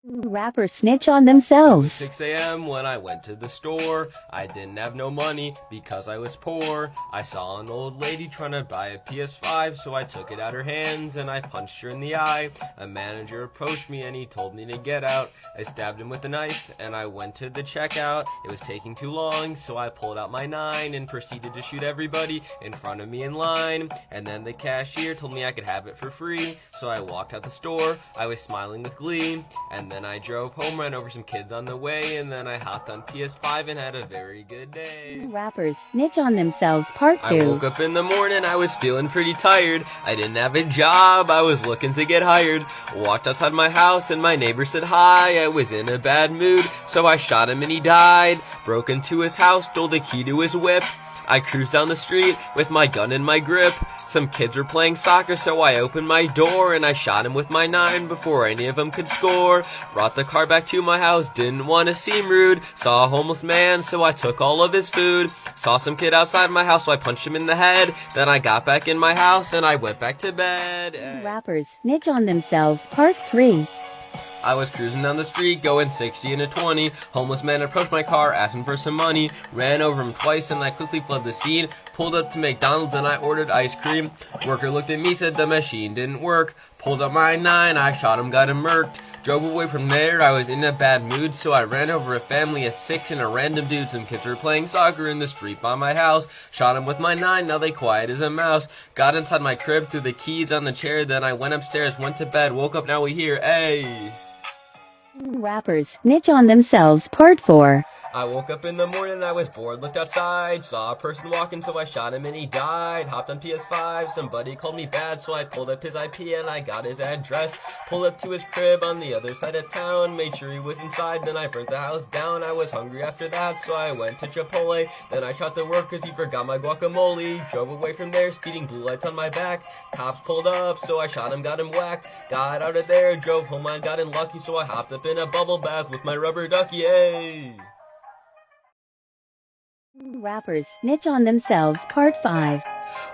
Rappers snitch on themselves. 6 a.m. when I went to the store. I didn't have no money because I was poor. I saw an old lady trying to buy a PS5, so I took it out her hands and I punched her in the eye. A manager approached me and he told me to get out. I stabbed him with a knife and I went to the checkout. It was taking too long, so I pulled out my 9 and proceeded to shoot everybody in front of me in line. And then the cashier told me I could have it for free, so I walked out the store. I was smiling with glee, and then I drove home, ran over some kids on the way, and then I hopped on PS5 and had a very good day. Rappers snitch on themselves, part 2. I woke up in the morning, I was feeling pretty tired. I didn't have a job, I was looking to get hired. Walked outside my house and my neighbor said hi. I was in a bad mood, so I shot him and he died. Broke into his house, stole the key to his whip. I cruised down the street with my gun in my grip. Some kids were playing soccer, so I opened my door and I shot him with my 9 before any of them could score. Brought the car back to my house, didn't want to seem rude. Saw a homeless man, so I took all of his food. Saw some kid outside my house, so I punched him in the head. Then I got back in my house and I went back to bed. Rappers snitch on themselves, part 3. I was cruising down the street, going 60 and a 20. Homeless man approached my car, asking for some money. Ran over him twice and I quickly fled the scene. Pulled up to McDonald's and I ordered ice cream. Worker looked at me, said the machine didn't work. Pulled up my 9, I shot him, got him murked. Drove away from there, I was in a bad mood, so I ran over a family of 6 and a random dude. Some kids were playing soccer in the street by my house. Shot him with my 9, now they quiet as a mouse. Got inside my crib, threw the keys on the chair, then I went upstairs, went to bed, woke up, now we hear, hey. Rappers snitch on themselves, part 4. I woke up in the morning, I was bored, looked outside, saw a person walking, so I shot him and he died. Hopped on PS5, somebody called me bad, so I pulled up his IP and I got his address. Pulled up to his crib on the other side of town, made sure he was inside, then I burnt the house down. I was hungry after that, so I went to Chipotle. Then I shot the worker 'cause he forgot my guacamole. Drove away from there, speeding, blue lights on my back. Cops pulled up, so I shot him, got him whacked. Got out of there, drove home, I got unlucky, so I hopped up in a bubble bath with my rubber ducky, hey! Rappers snitch on themselves, part 5.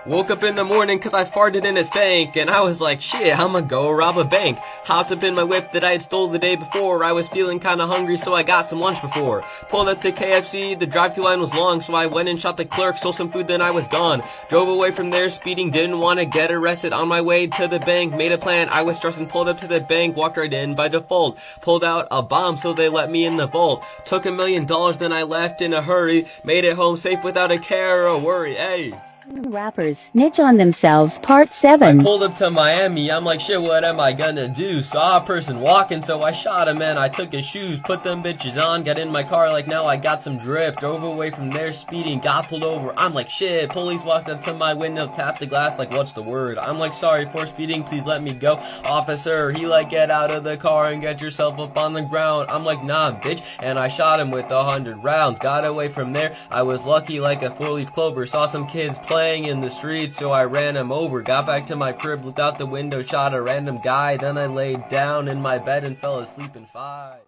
Woke up in the morning 'cause I farted in a stank, and I was like, shit, I'ma go rob a bank. Hopped up in my whip that I had stole the day before. I was feeling kinda hungry, so I got some lunch before. Pulled up to KFC, the drive-thru line was long, so I went and shot the clerk, stole some food, then I was gone. Drove away from there, speeding, didn't wanna get arrested. On my way to the bank, made a plan, I was stressed and pulled up to the bank, walked right in by default. Pulled out a bomb, so they let me in the vault. Took $1 million, then I left in a hurry. Made it home safe without a care or a worry, hey. Rappers snitch on themselves, part 7. I pulled up to Miami, I'm like, shit, what am I gonna do? Saw a person walking, so I shot him and I took his shoes, put them bitches on, got in my car like now I got some drip. Drove away from there speeding, got pulled over, I'm like, shit. Police walked up to my window, tapped the glass like, what's the word? I'm like, sorry for speeding, please let me go. Officer, he like, get out of the car and get yourself up on the ground. I'm like, nah, bitch, and I shot him with 100 rounds. Got away from there, I was lucky like a 4-leaf clover. Saw some kids playing in the street, so I ran him over. Got back to my crib, looked out the window, shot a random guy, then I laid down in my bed and fell asleep in 5.